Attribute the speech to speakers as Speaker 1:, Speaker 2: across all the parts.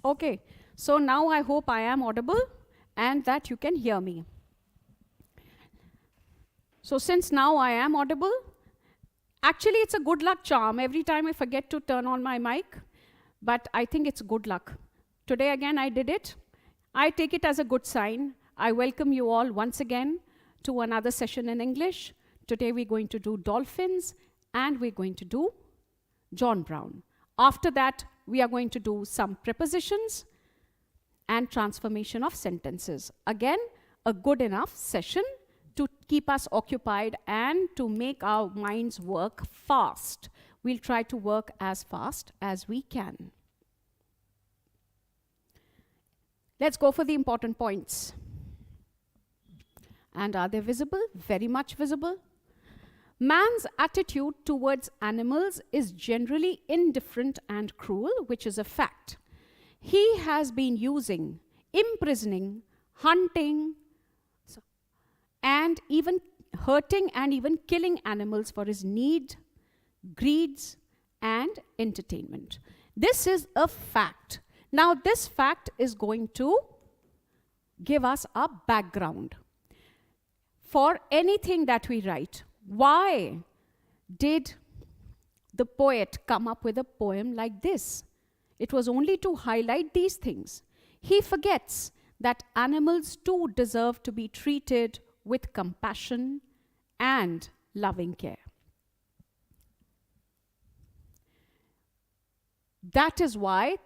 Speaker 1: Okay, so now I hope I am audible and that you can hear me. So since now I am audible, actually it's a good luck charm. Every time I forget to turn on my mic, but I think it's good luck. Today again I did it. I take it as a good sign. I welcome you all once again to another session in English. Today we're going to do Dolphins and we're going to do John Brown. After that, we are going to do some prepositions and transformation of sentences. Again, a good enough session to keep us occupied and to make our minds work fast. We'll try to work as fast as we can. Let's go for the important points. And are they visible? Very much visible. Man's attitude towards animals is generally indifferent and cruel, which is a fact. He has been using, imprisoning, hunting, and even hurting and even killing animals for his need, greeds, and entertainment. This is a fact. Now, this fact is going to give us a background for anything that we write. Why did the poet come up with a poem like this? It was only to highlight these things. He forgets that animals too deserve to be treated with compassion and loving care. That is why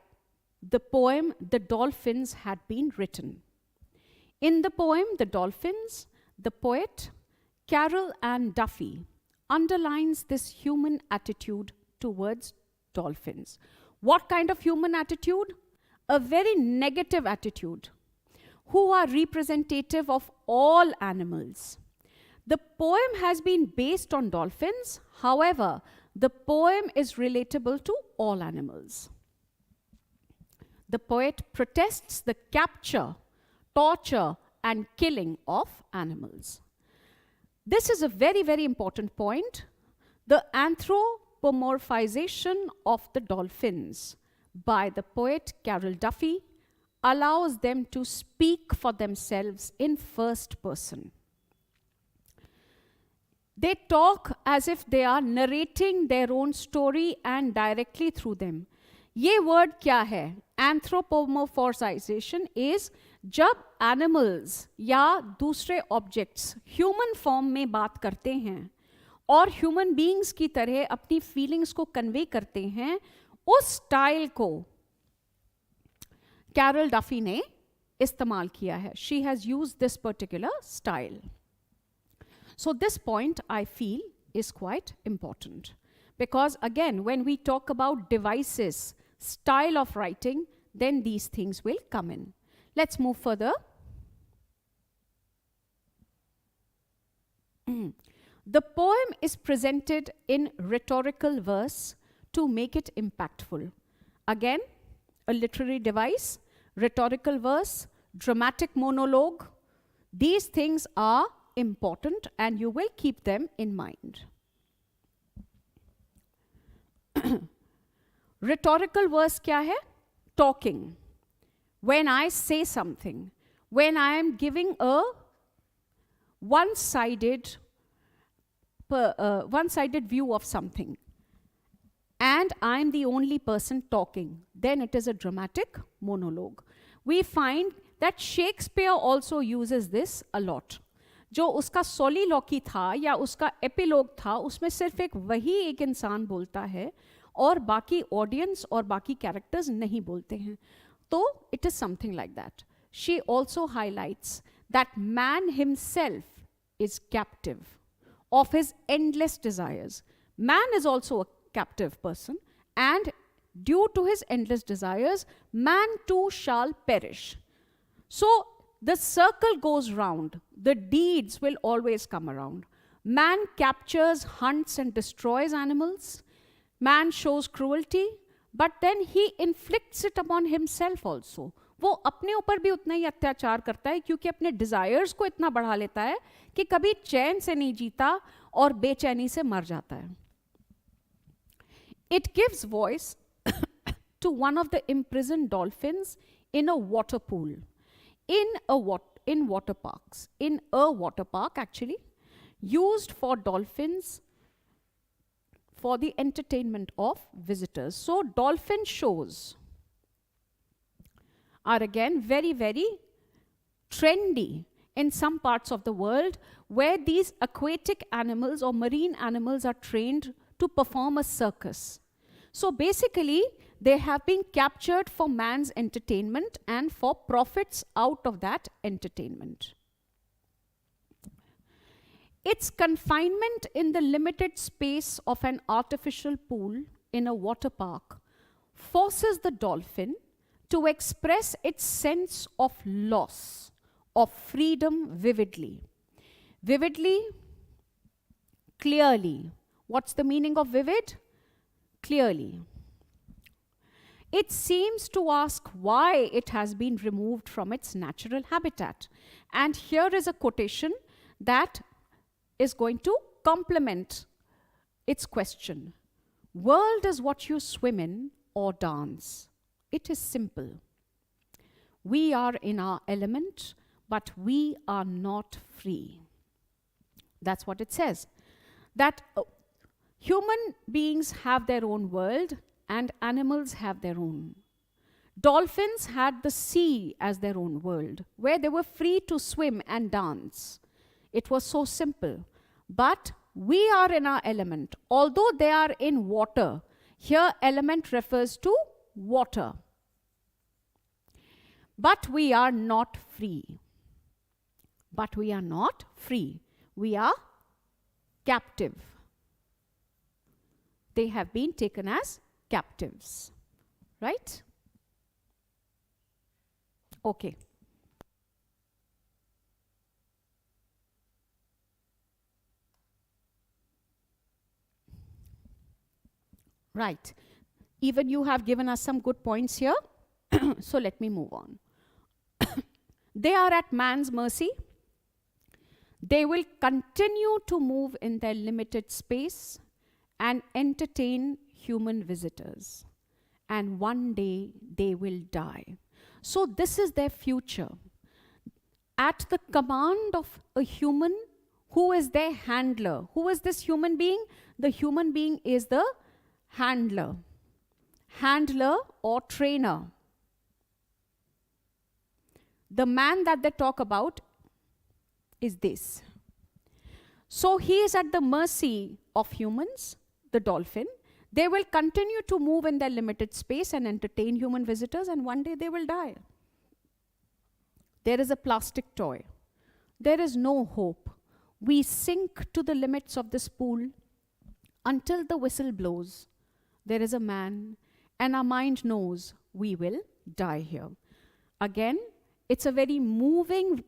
Speaker 1: the poem The Dolphins had been written. In the poem The Dolphins, the poet Carol Ann Duffy underlines this human attitude towards dolphins. What kind of human attitude? A very negative attitude, who are representative of all animals. The poem has been based on dolphins. However, the poem is relatable to all animals. The poet protests the capture, torture, and killing of animals. This is a very, very important point. The anthropomorphization of the dolphins by the poet Carol Duffy allows them to speak for themselves in first person. They talk as if they are narrating their own story and directly through them. ये word क्या है? Anthropomorphization is जब animals या दूसरे objects human form में बात करते हैं और human beings की तरह अपनी feelings को convey करते हैं, उस style को Carol Duffy ने इस्तेमाल किया है. She has used this particular style. So this point I feel is quite important. Because again, when we talk about devices, style of writing, then these things will come in. Let's move further. The poem is presented in rhetorical verse to make it impactful. Again, a literary device, rhetorical verse, dramatic monologue. These things are important and you will keep them in mind. Rhetorical verse क्या है? Talking. When I say something, when I am giving a one-sided view of something, and I am the only person talking, then it is a dramatic monologue. We find that Shakespeare also uses this a lot. जो उसका soliloquy था या उसका epilogue था, उसमें सिर्फ वही एक इंसान बोलता है और बाकी audience और बाकी characters नहीं बोलते हैं. So it is something like that. She also highlights that man himself is captive of his endless desires. Man is also a captive person, and due to his endless desires, man too shall perish. So the circle goes round. The deeds will always come around. Man captures, hunts, and destroys animals. Man shows cruelty, but then he inflicts it upon himself also. वो अपने ऊपर भी उतना ही अत्याचार करता है क्योंकि अपने डिजायर्स को इतना बढ़ा लेता है कि कभी चैन से नहीं जीता और बेचैनी से मर जाता है. It gives voice to one of the imprisoned dolphins in a water pool, in a water park actually, used for dolphins for the entertainment of visitors. So dolphin shows are again very, very trendy in some parts of the world, where these aquatic animals or marine animals are trained to perform a circus. So basically, they have been captured for man's entertainment and for profits out of that entertainment. Its confinement in the limited space of an artificial pool in a water park forces the dolphin to express its sense of loss, of freedom vividly. Vividly, clearly. What's the meaning of vivid? Clearly. It seems to ask why it has been removed from its natural habitat. And here is a quotation that is going to complement its question. World is what you swim in or dance. It is simple. We are in our element, but we are not free. That's what it says. That human beings have their own world and animals have their own. Dolphins had the sea as their own world, where they were free to swim and dance. It was so simple. But we are in our element. Although they are in water, here element refers to water. But we are not free. But we are not free. We are captive. They have been taken as captives. Right? Okay. Right. Even you have given us some good points here. So let me move on. They are at man's mercy. They will continue to move in their limited space and entertain human visitors. And one day they will die. So this is their future. At the command of a human who is their handler. Who is this human being? The human being is the handler. Handler or trainer. The man that they talk about is this. So he is at the mercy of humans, the dolphin. They will continue to move in their limited space and entertain human visitors, and one day they will die. There is a plastic toy. There is no hope. We sink to the limits of this pool until the whistle blows. There is a man, and our mind knows we will die here. Again, it's a very moving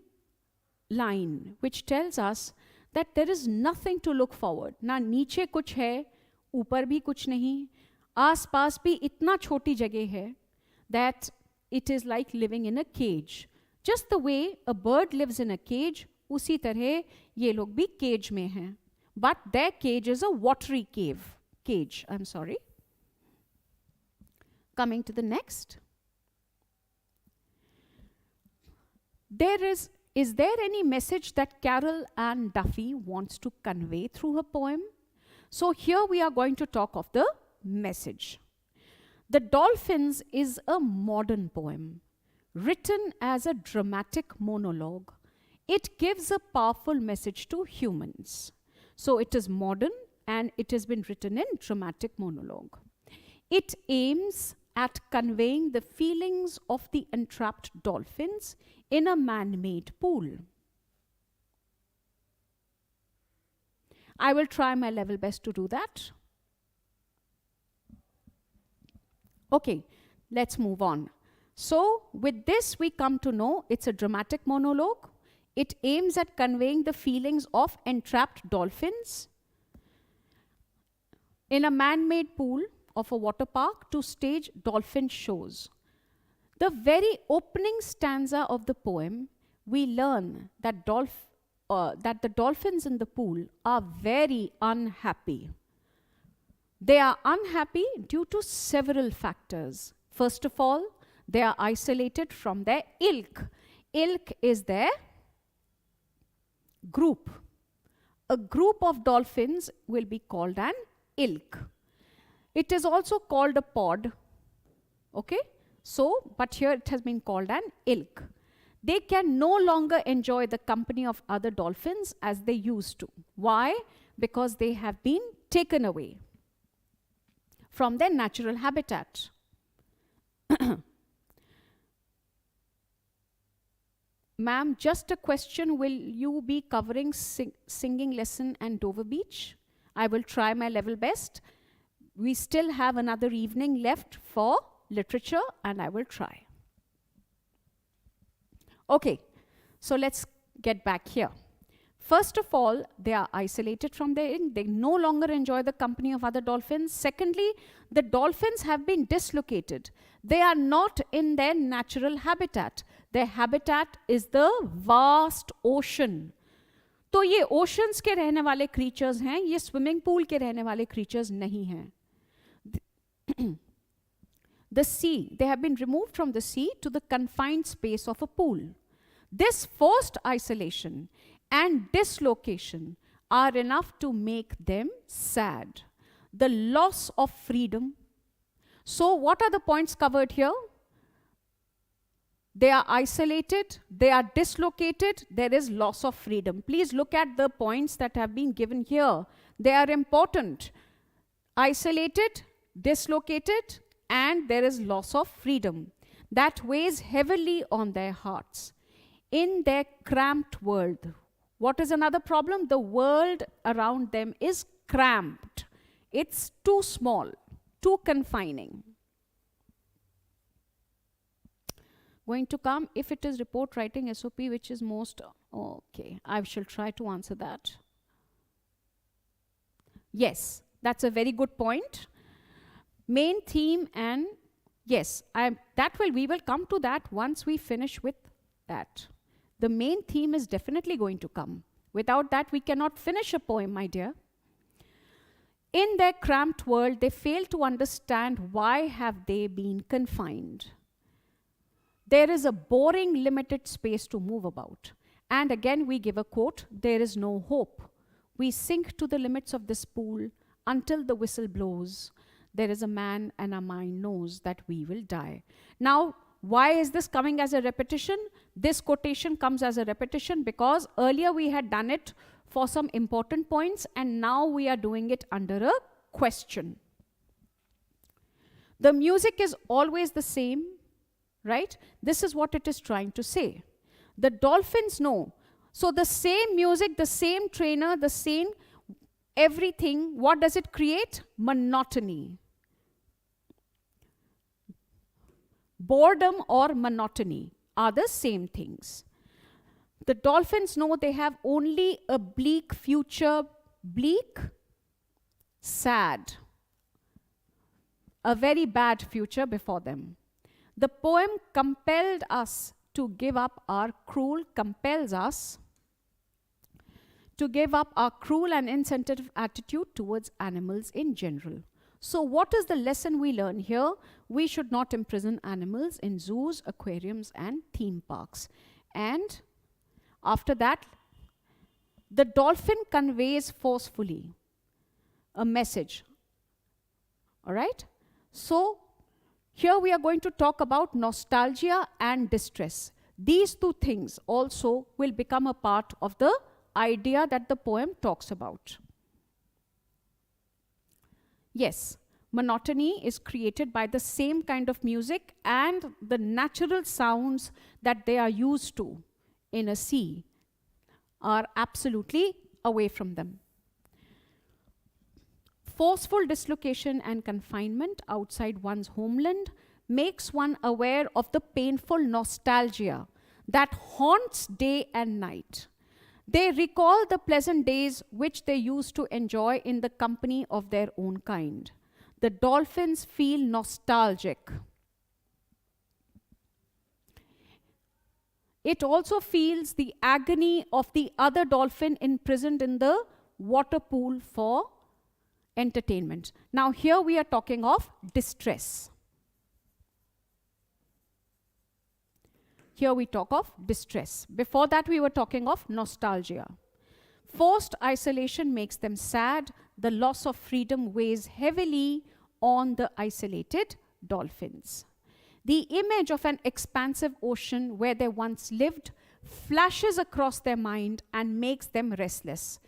Speaker 1: line which tells us that there is nothing to look forward. Na niche kuch hai, upar bhi kuch nahi, aas paas bhi itna choti jagah hai that it is like living in a cage. Just the way a bird lives in a cage, usi tarah ye log bhi cage mein hain. But their cage is a watery cage. I'm sorry. Coming to the next. Is there any message that Carol Ann Duffy wants to convey through her poem? So here we are going to talk of the message. The Dolphins is a modern poem, written as a dramatic monologue. It gives a powerful message to humans. So it is modern and it has been written in dramatic monologue. It aims at conveying the feelings of the entrapped dolphins in a man-made pool. I will try my level best to do that. Okay, let's move on. So with this we come to know it's a dramatic monologue. It aims at conveying the feelings of entrapped dolphins in a man-made pool of a water park to stage dolphin shows. The very opening stanza of the poem, we learn that the dolphins in the pool are very unhappy. They are unhappy due to several factors. First of all, they are isolated from their ilk. Ilk is their group. A group of dolphins will be called an ilk. It is also called a pod. Okay? So, but here it has been called an ilk. They can no longer enjoy the company of other dolphins as they used to. Why? Because they have been taken away from their natural habitat. Ma'am, just a question, will you be covering singing lesson and Dover Beach? I will try my level best. We still have another evening left for literature and I will try. Okay, so let's get back here. First of all, they are isolated from their inn. They no longer enjoy the company of other dolphins. Secondly, the dolphins have been dislocated. They are not in their natural habitat. Their habitat is the vast ocean. तो ये oceans के रहने वाले creatures हैं, ये swimming pool के रहने वाले creatures नहीं हैं. The sea, they have been removed from the sea to the confined space of a pool. This forced isolation and dislocation are enough to make them sad. The loss of freedom. So what are the points covered here? They are isolated, they are dislocated, there is loss of freedom. Please look at the points that have been given here. They are important. Isolated, dislocated, and there is loss of freedom. That weighs heavily on their hearts. In their cramped world. What is another problem? The world around them is cramped. It's too small, too confining. Going to come, if it is report writing SOP, which is most, okay, I shall try to answer that. Yes, that's a very good point. Main theme and, yes, we will come to that once we finish with that. The main theme is definitely going to come. Without that, we cannot finish a poem, my dear. In their cramped world, they fail to understand why have they been confined. There is a boring, limited space to move about. And again, we give a quote, there is no hope. We sink to the limits of this pool until the whistle blows. There is a man and our mind knows that we will die. Now, why is this coming as a repetition? This quotation comes as a repetition because earlier we had done it for some important points and now we are doing it under a question. The music is always the same, right? This is what it is trying to say. The dolphins know. So the same music, the same trainer, the same everything, what does it create? Monotony. Boredom or monotony are the same things. The dolphins know they have only a bleak future. Bleak, sad. A very bad future before them. The poem compelled us to give up our compels us to give up our cruel and insensitive attitude towards animals in general. So what is the lesson we learn here? We should not imprison animals in zoos, aquariums, and theme parks. And after that, the dolphin conveys forcefully a message. All right? So here we are going to talk about nostalgia and distress. These two things also will become a part of the idea that the poem talks about. Yes, monotony is created by the same kind of music and the natural sounds that they are used to in a sea are absolutely away from them. Forceful dislocation and confinement outside one's homeland makes one aware of the painful nostalgia that haunts day and night. They recall the pleasant days which they used to enjoy in the company of their own kind. The dolphins feel nostalgic. It also feels the agony of the other dolphin imprisoned in the water pool for entertainment. Now here we are talking of distress. Here we talk of distress. Before that, we were talking of nostalgia. Forced isolation makes them sad. The loss of freedom weighs heavily on the isolated dolphins. The image of an expansive ocean where they once lived flashes across their mind and makes them restless.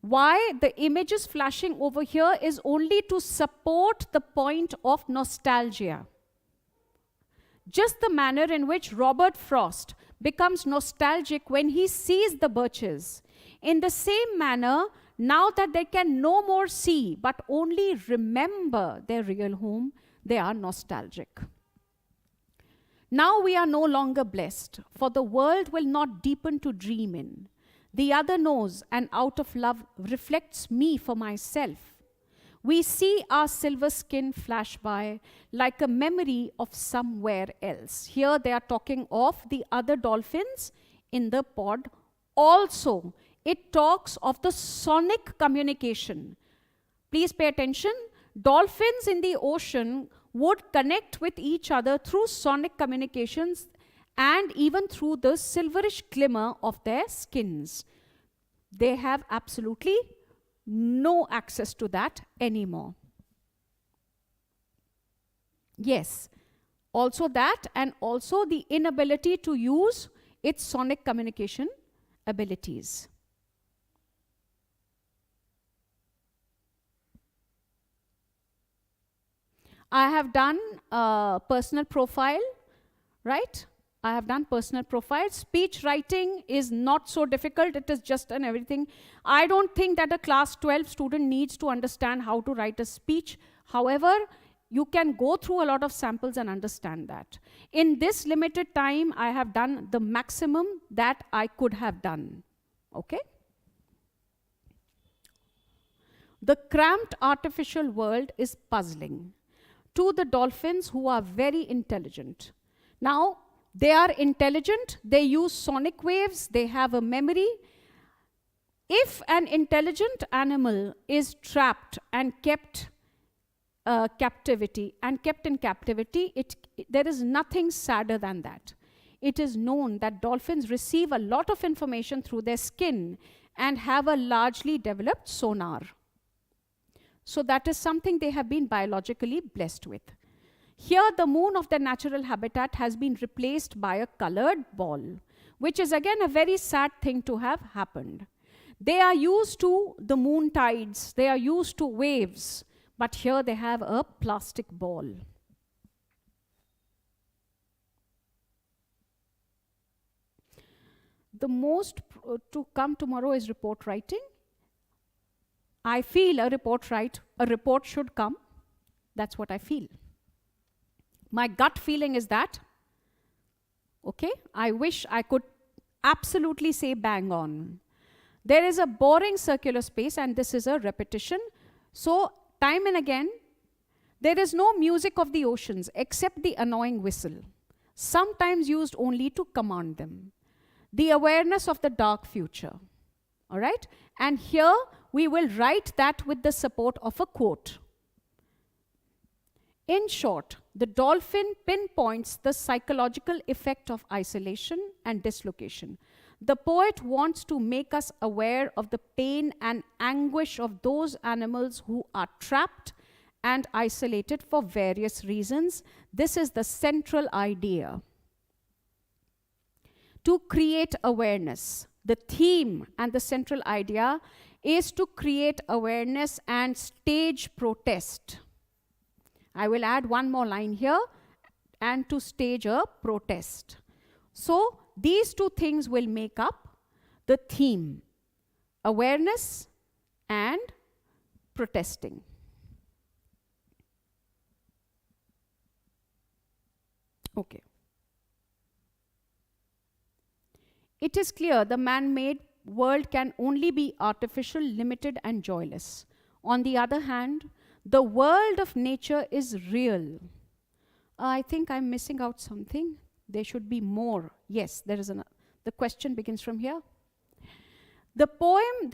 Speaker 1: Why the image is flashing over here is only to support the point of nostalgia. Just the manner in which Robert Frost becomes nostalgic when he sees the birches. In the same manner, now that they can no more see but only remember their real home, they are nostalgic. Now we are no longer blessed, for the world will not deepen to dream in. The other knows, and out of love reflects me for myself. We see our silver skin flash by like a memory of somewhere else. Here they are talking of the other dolphins in the pod. Also, it talks of the sonic communication. Please pay attention. Dolphins in the ocean would connect with each other through sonic communications and even through the silverish glimmer of their skins. They have absolutely no access to that anymore. Yes, also that, and also the inability to use its sonic communication abilities. I have done a personal profile, right? I have done personal profile. Speech writing is not so difficult. It is just an everything. I don't think that a class 12 student needs to understand how to write a speech. However, you can go through a lot of samples and understand that. In this limited time, I have done the maximum that I could have done. Okay? The cramped artificial world is puzzling to the dolphins who are very intelligent. Now, they are intelligent, they use sonic waves, they have a memory. If an intelligent animal is trapped and kept captivity and kept in captivity, there is nothing sadder than that. It is known that dolphins receive a lot of information through their skin and have a largely developed sonar. So that is something they have been biologically blessed with. Here, the moon of their natural habitat has been replaced by a colored ball, which is again a very sad thing to have happened. They are used to the moon tides, they are used to waves, but here they have a plastic ball. The most to come tomorrow is report writing. I feel a report should come. That's what I feel. My gut feeling is that, okay, I wish I could absolutely say bang on. There is a boring circular space and this is a repetition. So time and again, there is no music of the oceans except the annoying whistle, sometimes used only to command them. The awareness of the dark future. All right? And here we will write that with the support of a quote. In short, the dolphin pinpoints the psychological effect of isolation and dislocation. The poet wants to make us aware of the pain and anguish of those animals who are trapped and isolated for various reasons. This is the central idea. To create awareness. The theme and the central idea is to create awareness and stage protest. I will add one more line here, and to stage a protest. So these two things will make up the theme, awareness and protesting. Okay. It is clear the man-made world can only be artificial, limited, and joyless. On the other hand, the world of nature is real. I think I'm missing out something. There should be more. Yes, there is the question begins from here. The poem,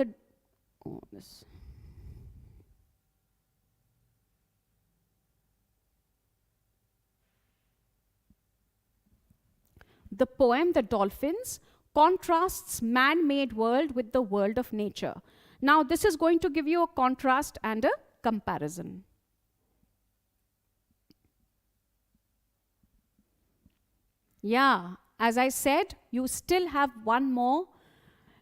Speaker 1: The poem, The Dolphins, contrasts man-made world with the world of nature. Now, this is going to give you a contrast and a comparison. Yeah, as I said, you still have one more.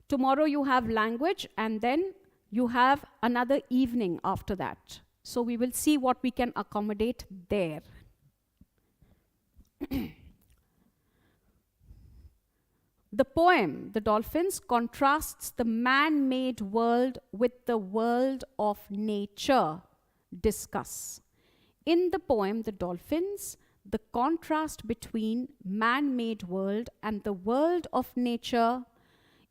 Speaker 1: Tomorrow you have language, and then you have another evening after that. So we will see what we can accommodate there. The poem, The Dolphins, contrasts the man-made world with the world of nature. Discuss. In the poem, The Dolphins, the contrast between man-made world and the world of nature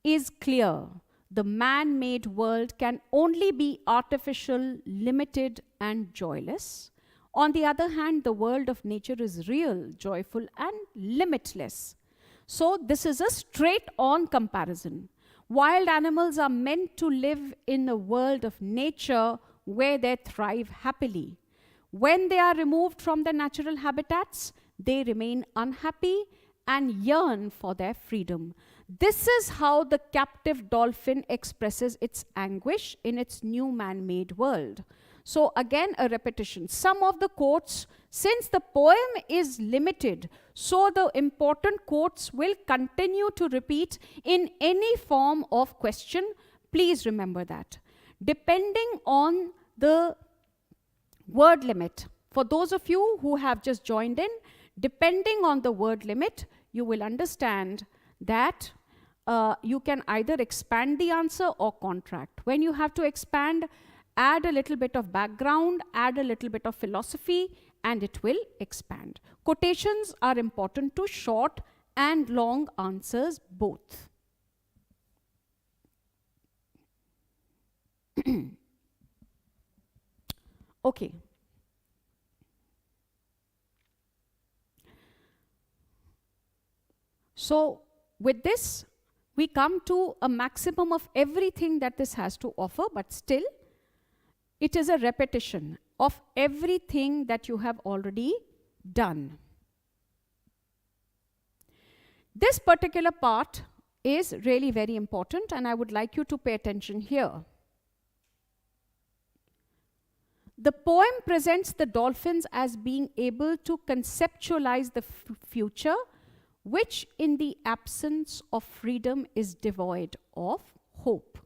Speaker 1: is clear. The man-made world can only be artificial, limited, and joyless. On the other hand, the world of nature is real, joyful, and limitless. So this is a straight-on comparison. Wild animals are meant to live in a world of nature where they thrive happily. When they are removed from their natural habitats, they remain unhappy and yearn for their freedom. This is how the captive dolphin expresses its anguish in its new man-made world. So again, a repetition. Some of the quotes, since the poem is limited, so the important quotes will continue to repeat in any form of question. Please remember that. Depending on the word limit, for those of you who have just joined in, depending on the word limit, you will understand that you can either expand the answer or contract. When you have to expand, add a little bit of background, add a little bit of philosophy, and it will expand. Quotations are important to short and long answers both. Okay. So with this, we come to a maximum of everything that this has to offer, but still, it is a repetition of everything that you have already done. This particular part is really very important, and I would like you to pay attention here. The poem presents the dolphins as being able to conceptualize the future, which in the absence of freedom is devoid of hope.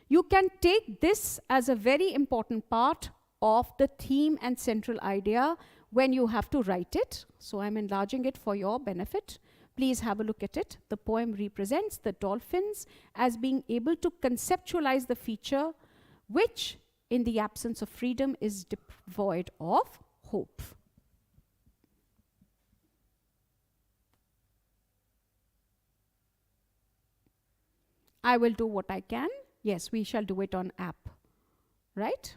Speaker 1: You can take this as a very important part of the theme and central idea when you have to write it. So I'm enlarging it for your benefit. Please have a look at it. The poem represents the dolphins as being able to conceptualize the future, which in the absence of freedom is devoid of hope. I will do what I can. Yes, we shall do it on app, right?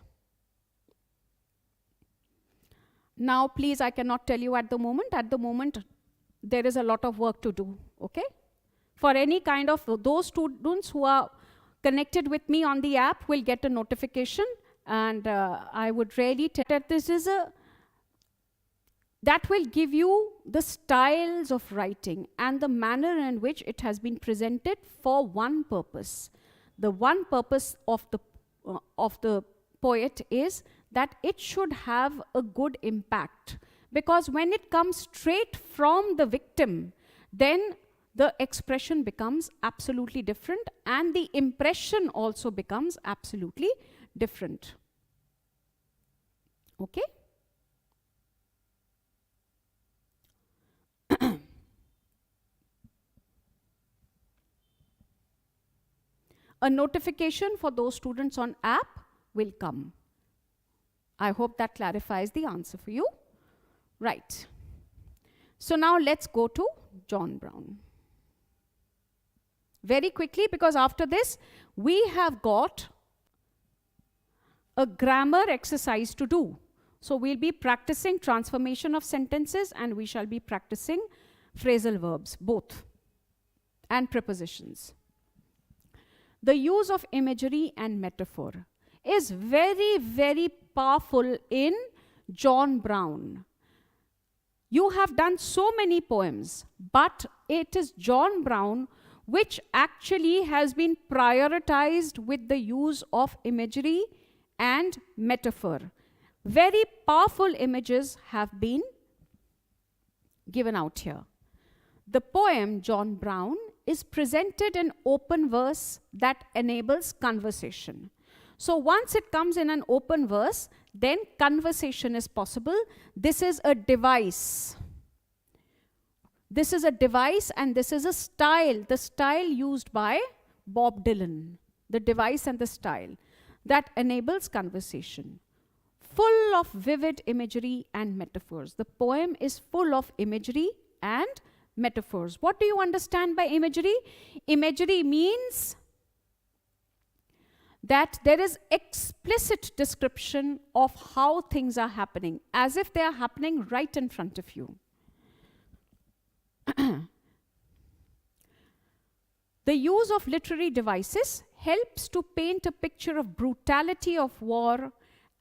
Speaker 1: Now, please, I cannot tell you at the moment. At the moment, there is a lot of work to do, okay? For any kind of, those students who are connected with me on the app will get a notification, and I would really tell that this is that will give you the styles of writing and the manner in which it has been presented for one purpose. The one purpose of the poet is that it should have a good impact, because when it comes straight from the victim, then the expression becomes absolutely different and the impression also becomes absolutely different. Okay? A notification for those students on app will come. I hope that clarifies the answer for you. Right. So now let's go to John Brown. Very quickly, because after this, we have got a grammar exercise to do. So we'll be practicing transformation of sentences, and we shall be practicing phrasal verbs, both, and prepositions. The use of imagery and metaphor is very, very powerful in John Brown. You have done so many poems, but it is John Brown which actually has been prioritized with the use of imagery and metaphor. Very powerful images have been given out here. The poem John Brown is presented in open verse that enables conversation. So once it comes in an open verse, then conversation is possible. This is a device. This is a device and this is a style, the style used by Bob Dylan, the device and the style that enables conversation. Full of vivid imagery and metaphors. The poem is full of imagery and metaphors. What do you understand by imagery? Imagery means that there is explicit description of how things are happening, as if they are happening right in front of you. The use of literary devices helps to paint a picture of brutality of war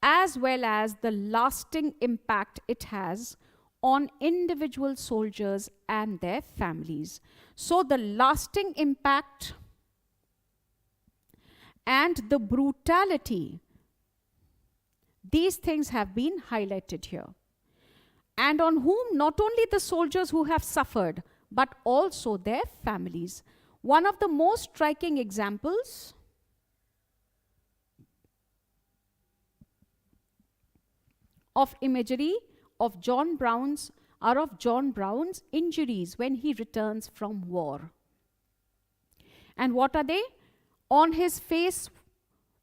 Speaker 1: as well as the lasting impact it has on individual soldiers and their families. So the lasting impact and the brutality, these things have been highlighted here. And on whom not only the soldiers who have suffered, but also their families. One of the most striking examples of imagery of John Brown's injuries when he returns from war. And what are they? On his face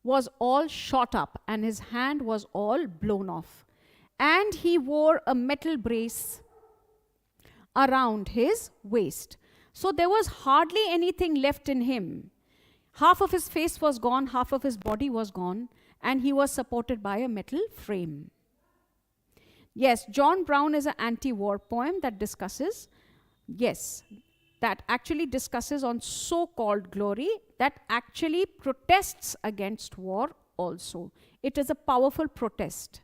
Speaker 1: was all shot up and his hand was all blown off. And he wore a metal brace around his waist. So there was hardly anything left in him. Half of his face was gone, half of his body was gone, and he was supported by a metal frame. Yes, John Brown is an anti-war poem that discusses, that actually discusses on so-called glory, that actually protests against war also. It is a powerful protest.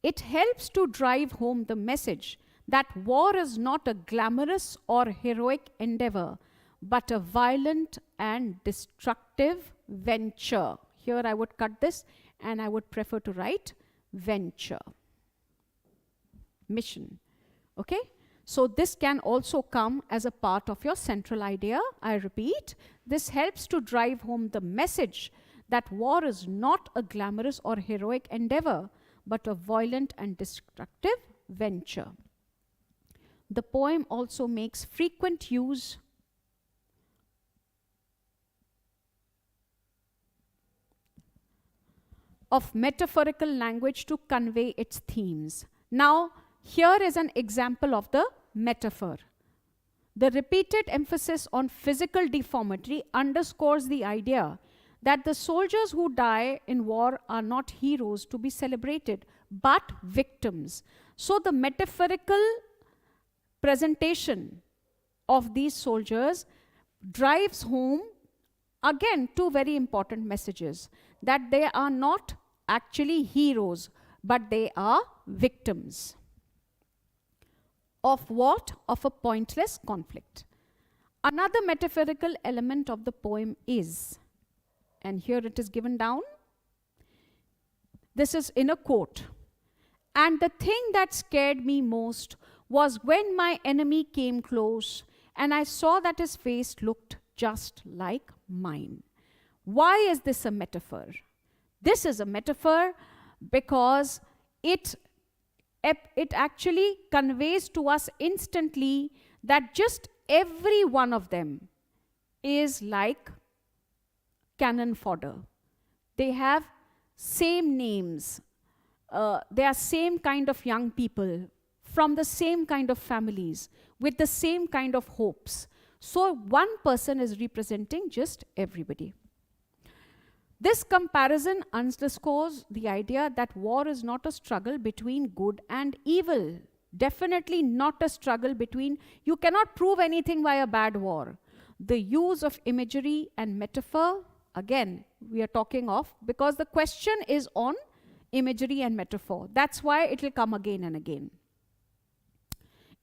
Speaker 1: It helps to drive home the message that war is not a glamorous or heroic endeavor, but a violent and destructive venture. Here I would cut this and I would prefer to write venture. Mission. Okay? So this can also come as a part of your central idea. I repeat, this helps to drive home the message that war is not a glamorous or heroic endeavor, but a violent and destructive venture. The poem also makes frequent use of metaphorical language to convey its themes. Now, here is an example of the metaphor. The repeated emphasis on physical deformity underscores the idea that the soldiers who die in war are not heroes to be celebrated, but victims. So the metaphorical presentation of these soldiers drives home, again, two very important messages. That they are not actually heroes, but they are victims. Of what? Of a pointless conflict. Another metaphorical element of the poem is, and here it is given down, this is in a quote, "And the thing that scared me most was when my enemy came close and I saw that his face looked just like mine." Why is this a metaphor? This is a metaphor because it actually conveys to us instantly that just every one of them is like cannon fodder. They have same names. They are same kind of young people from the same kind of families with the same kind of hopes. So one person is representing just everybody. This comparison underscores the idea that war is not a struggle between good and evil. Definitely not a struggle between, you cannot prove anything by a bad war. The use of imagery and metaphor, again, we are talking of, because the question is on imagery and metaphor. That's why it will come again and again.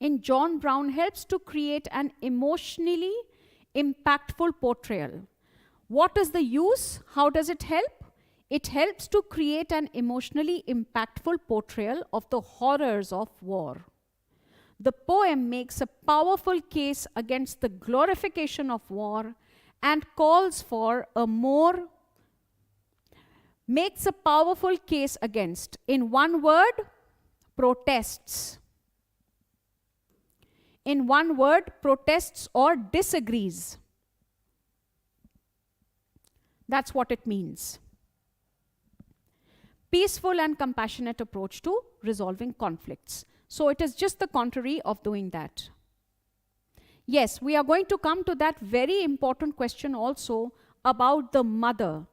Speaker 1: in John Brown helps to create an emotionally impactful portrayal. What is the use? How does it help? It helps to create an emotionally impactful portrayal of the horrors of war. The poem makes a powerful case against the glorification of war and calls for a more, makes a powerful case against, in one word, protests. In one word, protests or disagrees. That's what it means. Peaceful and compassionate approach to resolving conflicts. So it is just the contrary of doing that. Yes, we are going to come to that very important question also about the mother,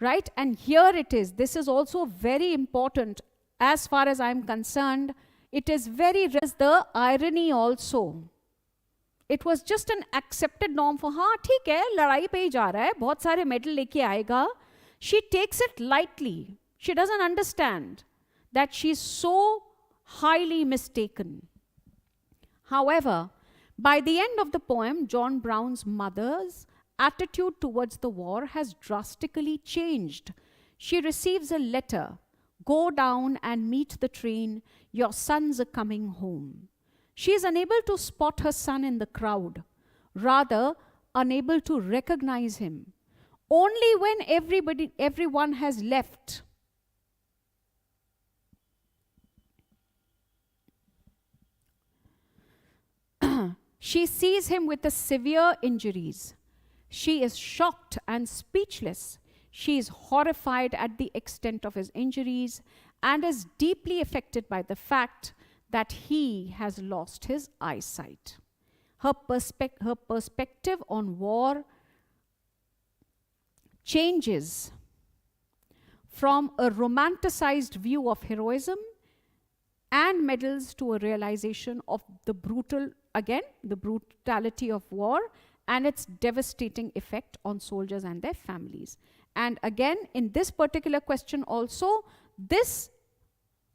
Speaker 1: right? And here it is. This is also very important as far as I'm concerned. It is very, the irony also. It was just an accepted norm for, हाँ ठीक है, लड़ाई पे ही जा रहा है, बहुत सारे medal लेके आएगा. She takes it lightly. She doesn't understand that she's so highly mistaken. However, by the end of the poem, John Brown's mother's attitude towards the war has drastically changed. She receives a letter. Go down and meet the train. Your sons are coming home. She is unable to spot her son in the crowd, rather unable to recognize him. Only when everyone has left, she sees him with the severe injuries. She is shocked and speechless. She is horrified at the extent of his injuries and is deeply affected by the fact that he has lost his eyesight. Her perspective on war changes from a romanticized view of heroism and medals to a realization of the brutality of war and its devastating effect on soldiers and their families. And again, in this particular question also, this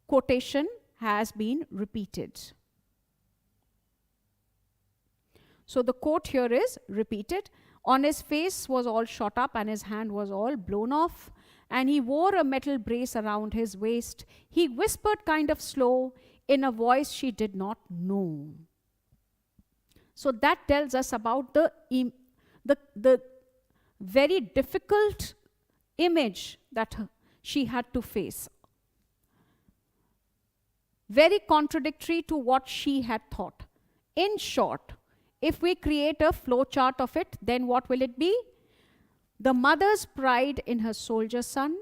Speaker 1: quotation has been repeated. So the quote here is repeated. On his face was all shot up and his hand was all blown off, and he wore a metal brace around his waist. He whispered kind of slow in a voice she did not know. So that tells us about the very difficult image that she had to face. Very contradictory to what she had thought. In short, if we create a flow chart of it, then what will it be? The mother's pride in her soldier son,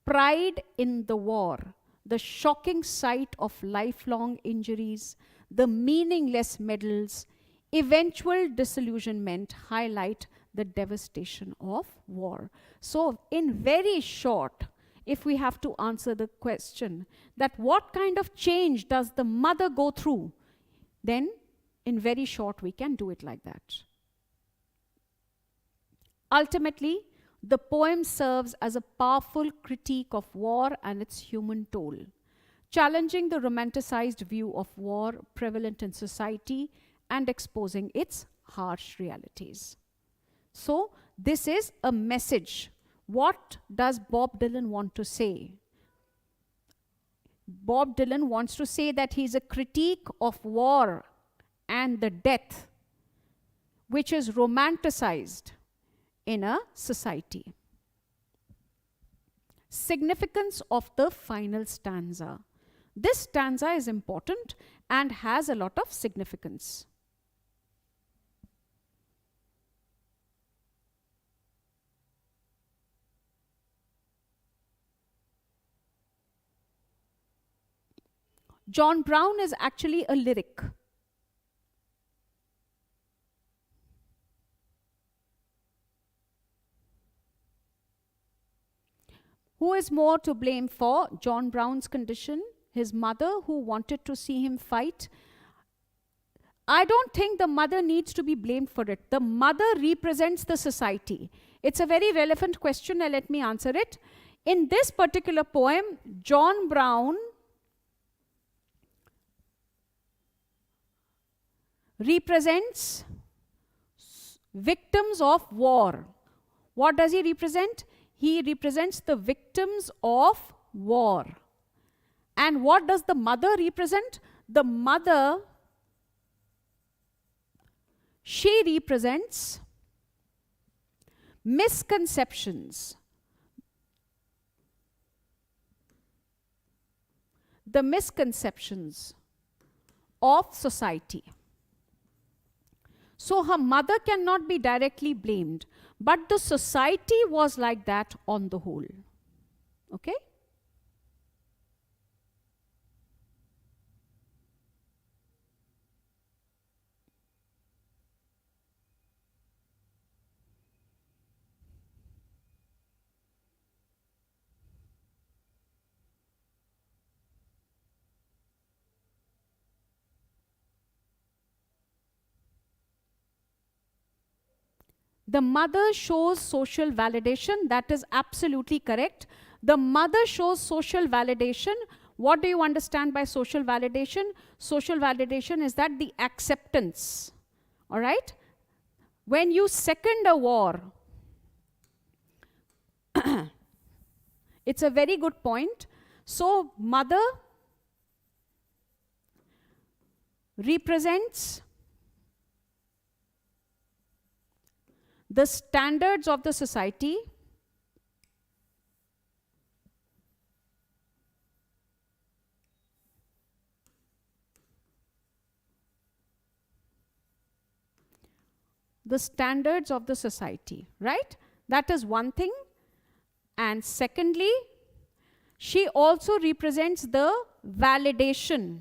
Speaker 1: pride in the war, the shocking sight of lifelong injuries, the meaningless medals, eventual disillusionment highlight the devastation of war. So, in very short, if we have to answer the question that what kind of change does the mother go through, then in very short we can do it like that. Ultimately, the poem serves as a powerful critique of war and its human toll, challenging the romanticized view of war prevalent in society and exposing its harsh realities. So, this is a message. What does Bob Dylan want to say? Bob Dylan wants to say that he's a critique of war and the death, which is romanticized in a society. Significance of the final stanza. This stanza is important and has a lot of significance. John Brown is actually a lyric. Who is more to blame for John Brown's condition? His mother, who wanted to see him fight? I don't think the mother needs to be blamed for it. The mother represents the society. It's a very relevant question, and let me answer it. In this particular poem, John Brown represents victims of war. What does he represent? He represents the victims of war. And what does the mother represent? The mother, she represents misconceptions. The misconceptions of society. So her mother cannot be directly blamed, but the society was like that on the whole. Okay? The mother shows social validation. That is absolutely correct. The mother shows social validation. What do you understand by social validation? Social validation is that the acceptance. All right? When you second a war, it's a very good point. So, mother represents the standards of the society, right? That is one thing. And secondly, she also represents the validation.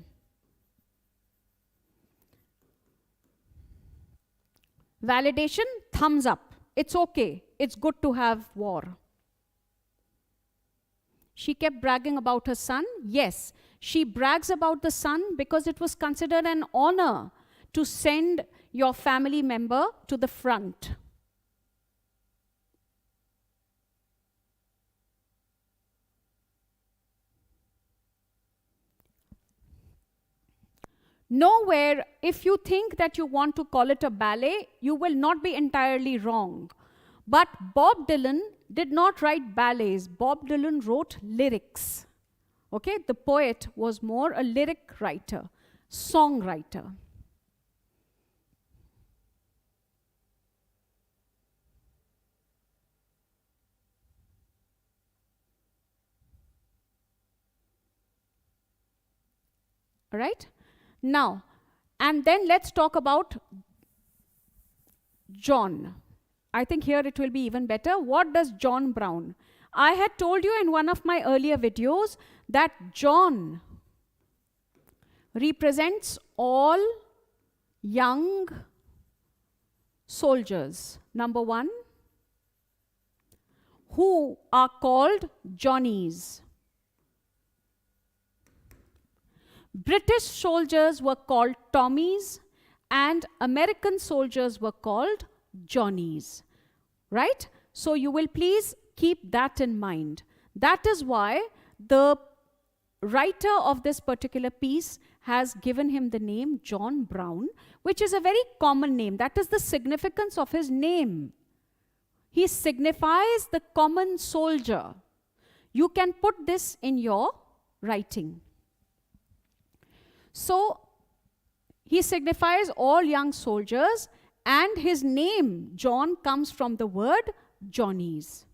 Speaker 1: Validation, thumbs up. It's okay. It's good to have war. She kept bragging about her son. Yes, she brags about the son because it was considered an honor to send your family member to the front. Nowhere, if you think that you want to call it a ballet, you will not be entirely wrong. But Bob Dylan did not write ballets. Bob Dylan wrote lyrics. Okay, the poet was more a lyric writer, songwriter. All right? Now, and then let's talk about John. I think here it will be even better. What does John Brown? I had told you in one of my earlier videos that John represents all young soldiers, number one, who are called Johnnies. British soldiers were called Tommies and American soldiers were called Johnnies, right? So you will please keep that in mind. That is why the writer of this particular piece has given him the name John Brown, which is a very common name. That is the significance of his name. He signifies the common soldier. You can put this in your writing. So, he signifies all young soldiers, and his name, John, comes from the word Johnnies.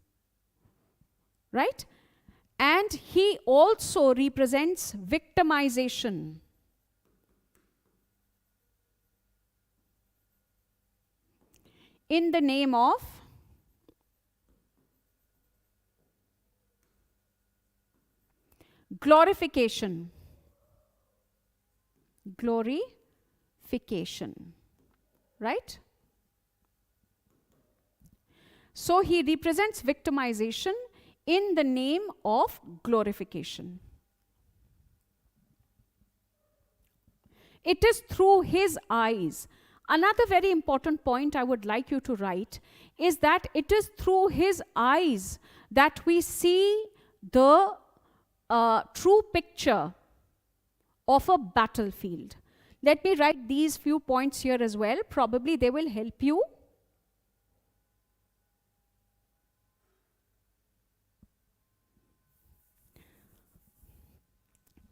Speaker 1: Right? And he also represents victimization. In the name of glorification. Glorification, right? So he represents victimization in the name of glorification. It is through his eyes. Another very important point I would like you to write is that it is through his eyes that we see the true picture of a battlefield. Let me write these few points here as well. Probably they will help you.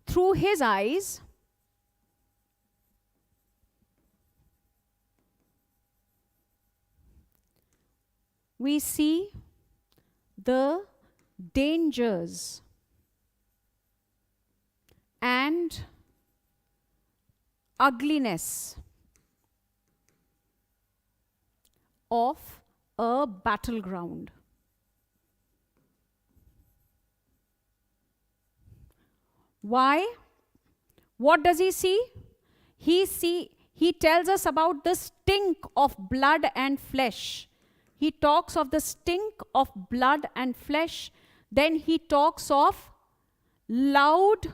Speaker 1: Through his eyes, we see the dangers and ugliness of a battleground. Why? What does he see? He tells us about the stink of blood and flesh. He talks of the stink of blood and flesh. Then he talks of loud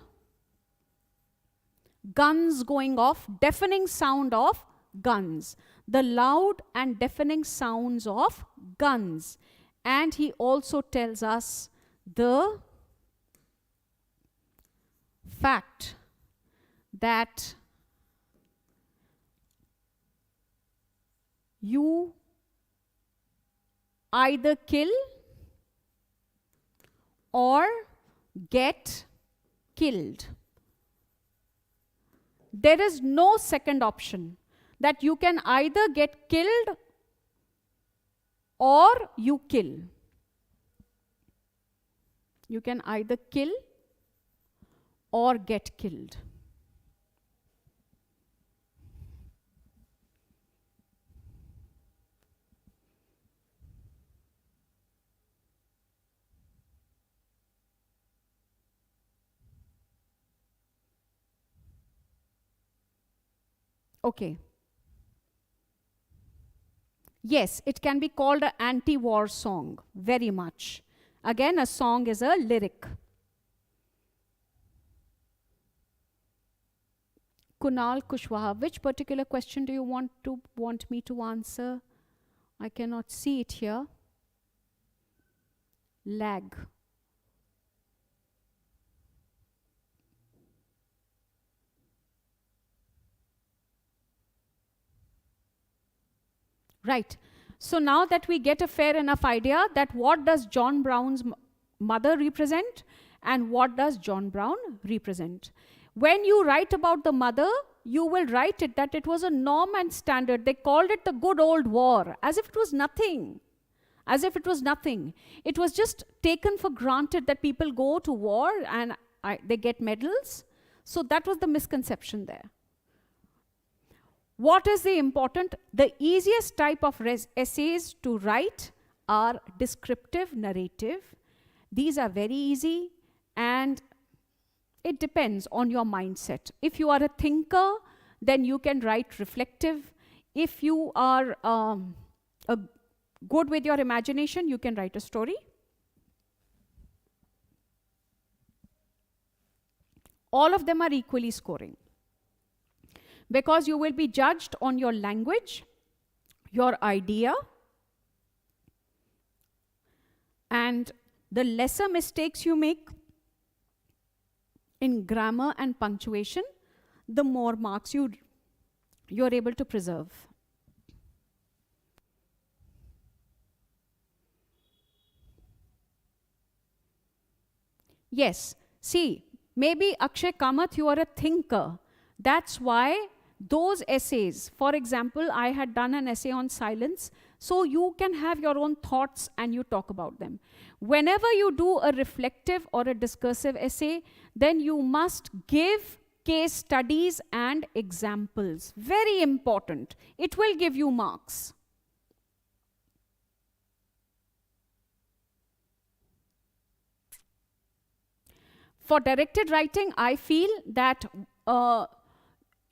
Speaker 1: guns going off, deafening sound of guns. The loud and deafening sounds of guns. And he also tells us the fact that you either kill or get killed. There is no second option, that you can either get killed or you kill. You can either kill or get killed. Okay. Yes, it can be called an anti-war song, very much. Again, a song is a lyric. Kunal Kushwaha, which particular question do you want me to answer? I cannot see it here. Lag. Right. So now that we get a fair enough idea that what does John Brown's mother represent and what does John Brown represent. When you write about the mother, you will write it that it was a norm and standard. They called it the good old war, as if it was nothing. As if it was nothing. It was just taken for granted that people go to war and they get medals. So that was the misconception there. What is the important? The easiest type of essays to write are descriptive, narrative. These are very easy and it depends on your mindset. If you are a thinker, then you can write reflective. If you are good with your imagination, you can write a story. All of them are equally scoring. Because you will be judged on your language, your idea, and the lesser mistakes you make in grammar and punctuation, the more marks you're able to preserve. Yes, see, maybe Akshay Kamath, you are a thinker. That's why those essays, for example, I had done an essay on silence, so you can have your own thoughts and you talk about them. Whenever you do a reflective or a discursive essay, then you must give case studies and examples. Very important. It will give you marks. For directed writing, I feel that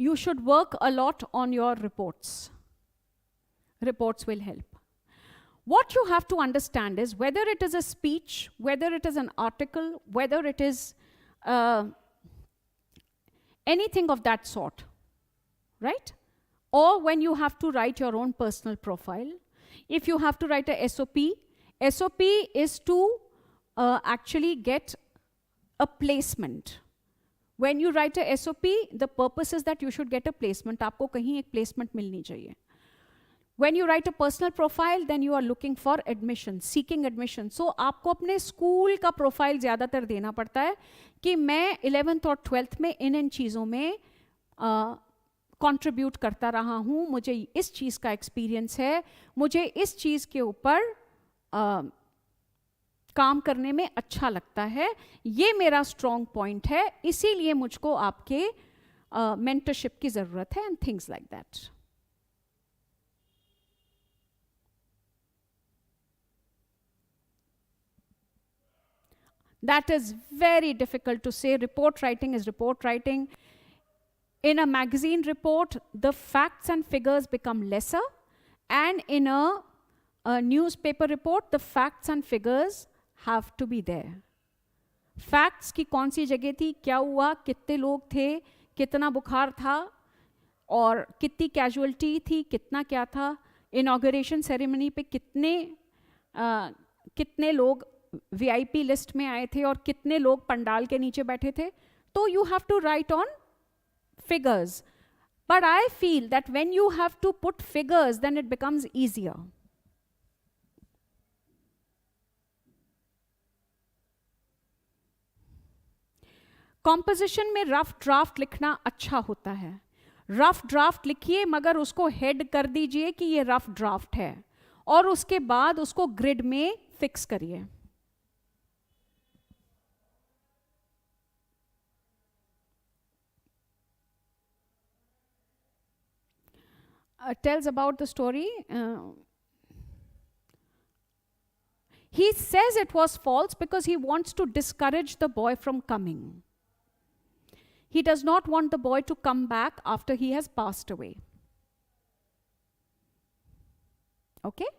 Speaker 1: you should work a lot on your reports. Reports will help. What you have to understand is whether it is a speech, whether it is an article, whether it is anything of that sort, right? Or when you have to write your own personal profile. If you have to write a SOP, SOP is to actually get a placement. When you write a SOP, the purpose is that you should get a placement. आपको कहीं एक placement मिलनी चाहिए. When you write a personal profile, then you are looking for admission, seeking admission. So आपको अपने school का profile ज़्यादातर देना पड़ता है कि मैं 11th और 12th में इन चीज़ों में कंट्रीब्यूट करता रहा हूँ, मुझे इस चीज़ का एक्सपीरियंस है, मुझे इस चीज़ के ऊपर काम करने में अच्छा लगता है, ये मेरा स्ट्रॉन्ग पॉइंट है, इसीलिए मुझको आपके मेंटरशिप की ज़रूरत है, and things like that. That is very difficult to say. Report writing is report writing. In a magazine report, the facts and figures become lesser, and in a newspaper report, the facts and figures have to be there. Facts की कौन सी जगह थी, क्या हुआ, कितने लोग थे, कितना बुखार था, और कितनी कैजुअलिटी थी, कितना क्या था, इनॉग्रेशन सेरेमनी पे कितने लोग VIP लिस्ट में आए थे और कितने लोग पंडाल के नीचे बैठे थे. तो you have to write on figures. But I feel that when you have to put figures, then it becomes easier. Composition में rough draft लिखना अच्छा होता है. Rough draft लिखिए, मगर उसको head कर दीजिए कि ये rough draft है, और उसके बाद उसको grid में fix करिए. Tells about the story. He says it was false because he wants to discourage the boy from coming. He does not want the boy to come back after he has passed away. Okay?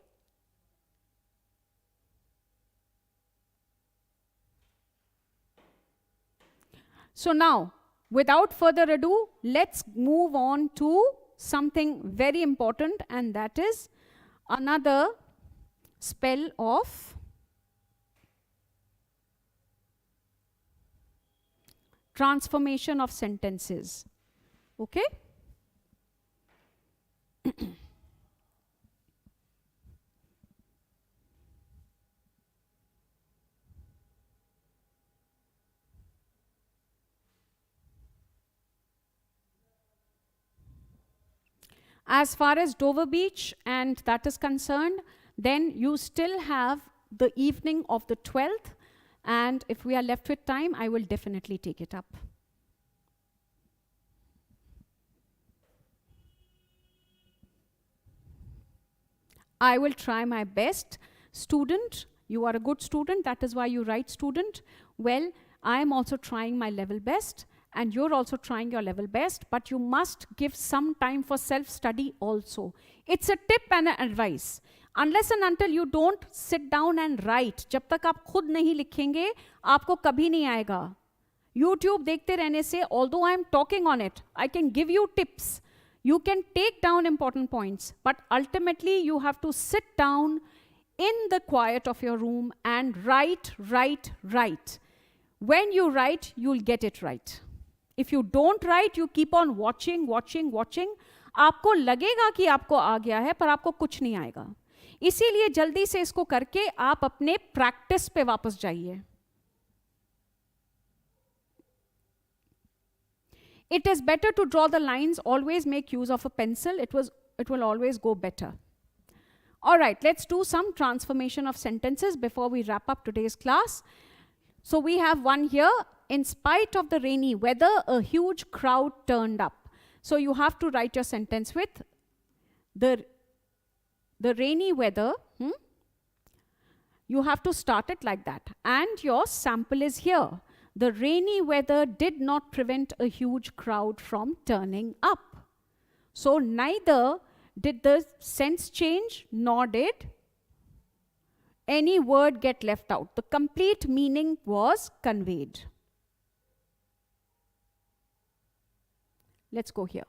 Speaker 1: So now, without further ado, let's move on to something very important, and that is another spell of transformation of sentences. Okay? As far as Dover Beach and that is concerned, then you still have the evening of the 12th, and if we are left with time, I will definitely take it up. I will try my best. Student, you are a good student, that is why you write student. Well, I am also trying my level best, and you're also trying your level best, but you must give some time for self-study also. It's a tip and an advice. Unless and until you don't sit down and write, जब तक आप खुद नहीं लिखेंगे, आपको कभी नहीं आएगा. YouTube देखते रहने से, although I am talking on it, I can give you tips. You can take down important points, but ultimately you have to sit down in the quiet of your room and write. When you write, you'll get it right. If you don't write, you keep on watching. आपको लगेगा कि आपको आ गया है, पर आपको कुछ नहीं आएगा. इसीलिए जल्दी से इसको करके आप अपने प्रैक्टिस पे वापस जाइए. It is better to draw the lines. Always make use of a pencil. It will always go better. All right, let's do some transformation of sentences before we wrap up today's class. So we have one here. In spite of the rainy weather, a huge crowd turned up. So you have to write your sentence with the rainy weather. You have to start it like that. And your sample is here. The rainy weather did not prevent a huge crowd from turning up. So neither did the sense change, nor did any word get left out. The complete meaning was conveyed. Let's go here.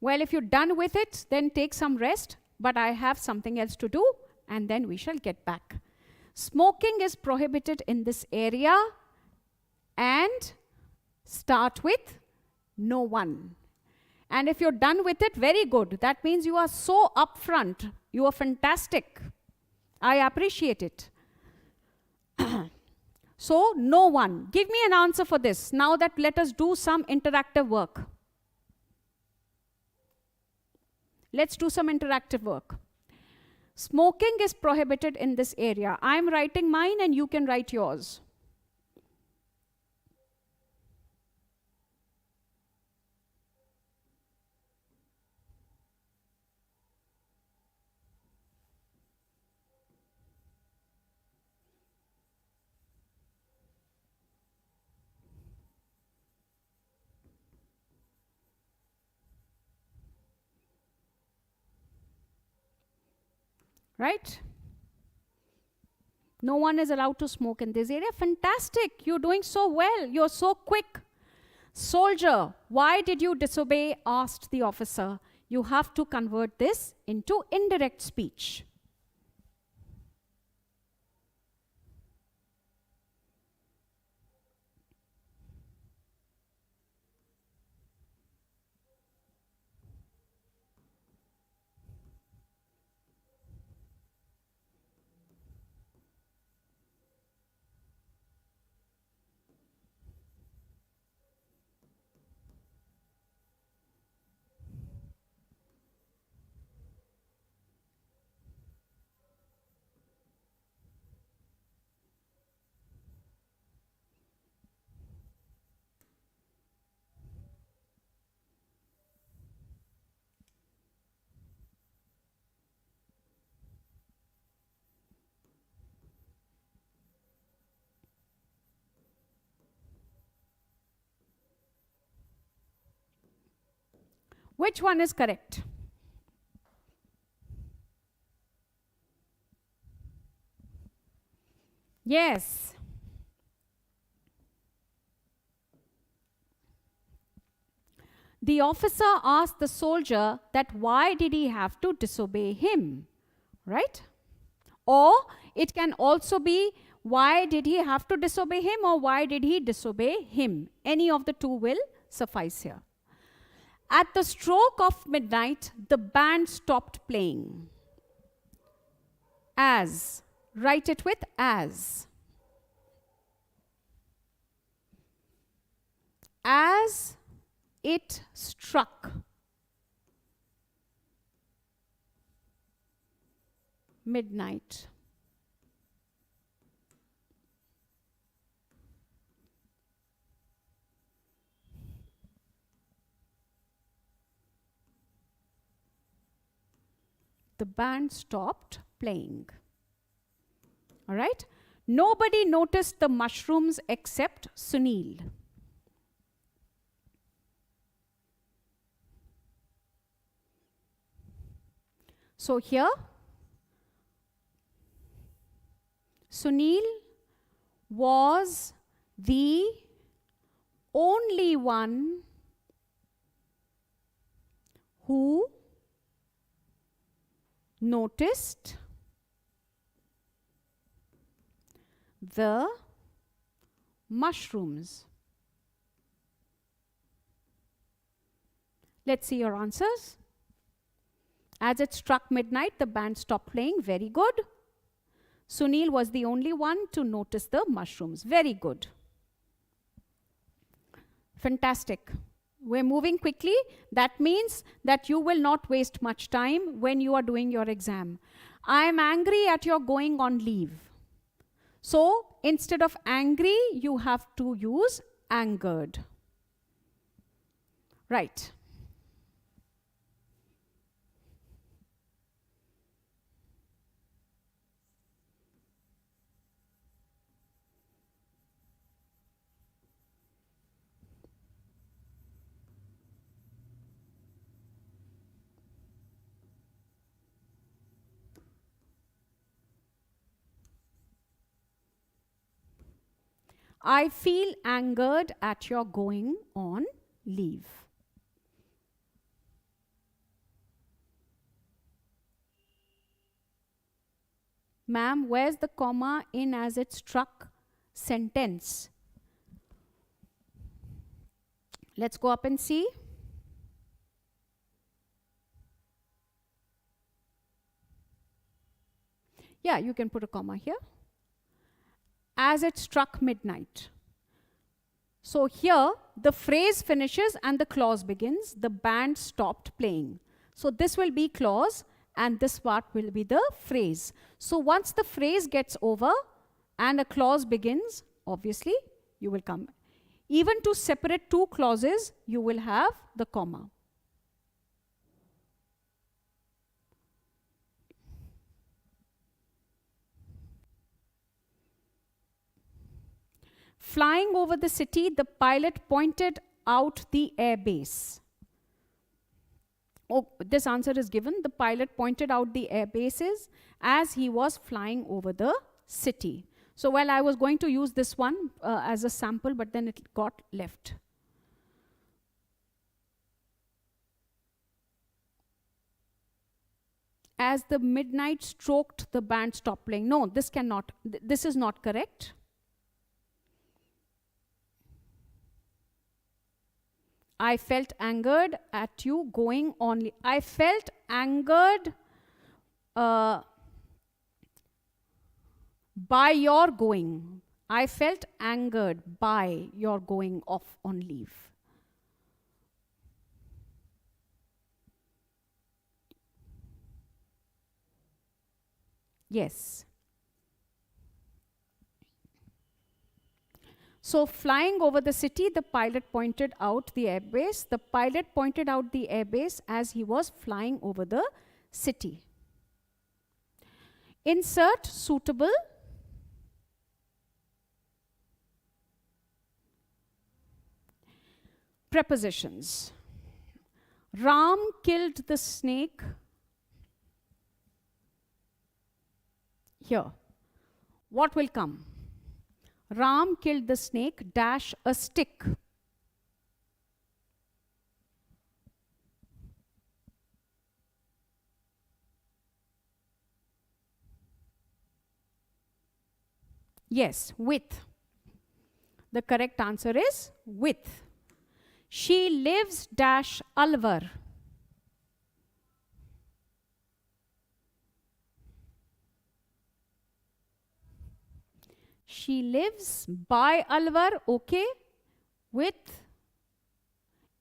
Speaker 1: Well, if you're done with it, then take some rest. but I have something else to do, and then we shall get back. Smoking is prohibited in this area, and start with no one. And if you're done with it, very good. That means you are so upfront. You are fantastic. I appreciate it. So, no one. Give me an answer for this. Now that let us do some interactive work. Let's do some interactive work. Smoking is prohibited in this area. I'm writing mine and you can write yours. Right? No one is allowed to smoke in this area. Fantastic. You're doing so well. You're so quick. Soldier, why did you disobey? Asked the officer. You have to convert this into indirect speech. Which one is correct? Yes. The officer asked the soldier that why did he have to disobey him, right? Or it can also be why did he have to disobey him or why did he disobey him. Any of the two will suffice here. At the stroke of midnight, the band stopped playing. As. Write it with as. As it struck midnight. The band stopped playing. All right? Nobody noticed the mushrooms except Sunil. So here, Sunil was the only one who noticed the mushrooms. Let's see your answers. As it struck midnight, the band stopped playing. Very good. Sunil was the only one to notice the mushrooms. Very good. Fantastic. We're moving quickly. That means that you will not waste much time when you are doing your exam. I am angry at your going on leave. So instead of angry, you have to use angered. Right. I feel angered at your going on leave. Ma'am, where's the comma in as it struck sentence? Let's go up and see. Yeah, you can put a comma here. As it struck midnight. So here, the phrase finishes and the clause begins. The band stopped playing. So this will be clause and this part will be the phrase. So once the phrase gets over and a clause begins, obviously, you will come. Even to separate two clauses, you will have the comma. Flying over the city, the pilot pointed out the air base. Oh, this answer is given. The pilot pointed out the air bases as he was flying over the city. So, well, I was going to use this one as a sample, but then it got left. As the midnight stroked, the band stopped playing. No, this cannot. This is not correct. I felt angered at you going only. I felt angered by your going. I felt angered by your going off on leave. Yes. So flying over the city, the pilot pointed out the airbase. The pilot pointed out the airbase as he was flying over the city. Insert suitable prepositions. Ram killed the snake. Here. What will come? Ram killed the snake, dash a stick. Yes, with. The correct answer is with. She lives, dash Alvar. She lives by Alvar, okay, with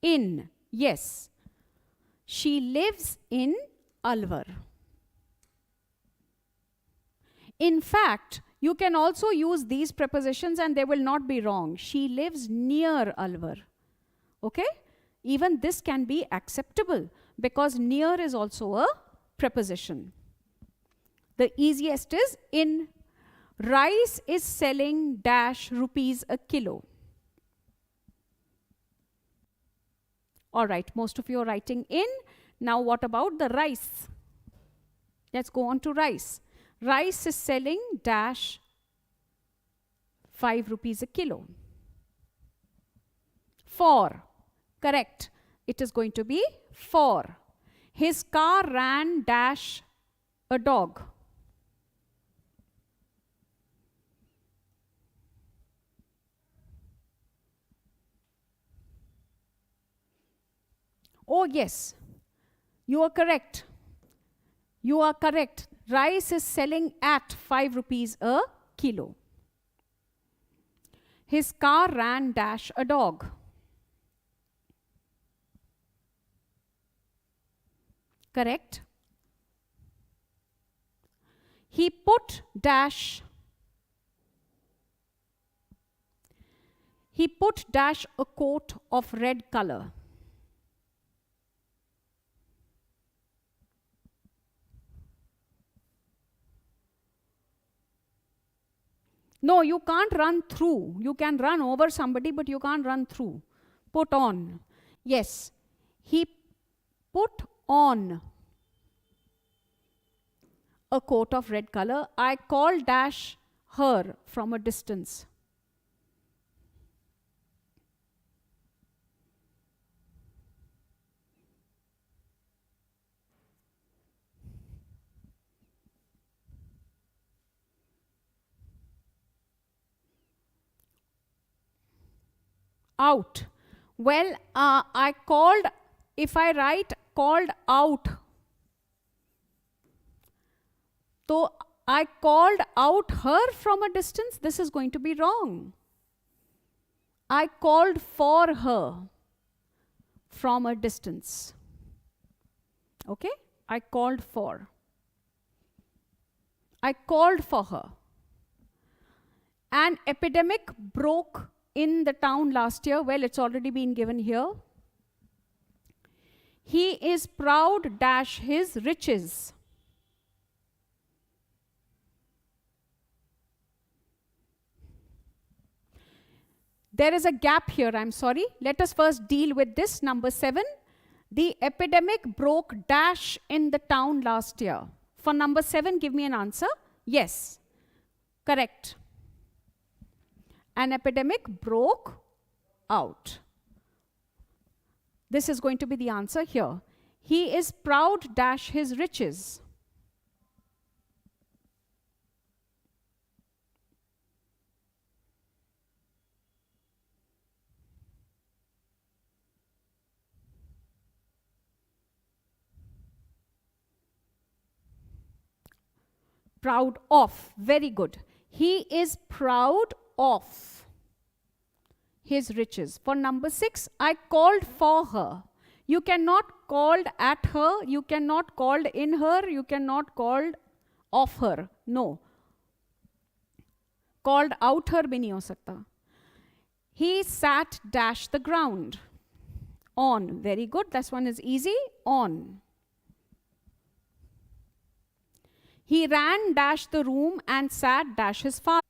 Speaker 1: in, yes. She lives in Alvar. In fact, you can also use these prepositions and they will not be wrong. She lives near Alvar, okay? Even this can be acceptable because near is also a preposition. The easiest is in. Rice is selling dash rupees a kilo. All right, most of you are writing in. Now what about the rice? Let's go on to rice. Rice is selling dash 5 rupees a kilo. For, correct. It is going to be for. His car ran dash a dog. Oh, yes, you are correct. You are correct. Rice is selling at 5 rupees a kilo. His car ran dash a dog. Correct. He put dash. He put dash a coat of red color. No, you can't run through. You can run over somebody, but you can't run through. Put on. Yes. He put on a coat of red color. I call dash her from a distance. Out. Well, I called, if I write called out, so I called out her from a distance, this is going to be wrong. I called for her from a distance. Okay? I called for. I called for her. An epidemic broke in the town last year. Well, it's already been given here. He is proud dash his riches. There is a gap here, I'm sorry. Let us first deal with this, number 7. The epidemic broke dash in the town last year. For number 7, give me an answer. Yes, correct. An epidemic broke out. This is going to be the answer here. He is proud dash his riches. Proud of. Very good. He is proud of his riches. For number 6, I called for her. You cannot called at her, you cannot called in her, you cannot called of her. No. Called out her bhi nahi ho sakta. He sat dash the ground. On. Very good. This one is easy. On. He ran dash the room and sat dash his father.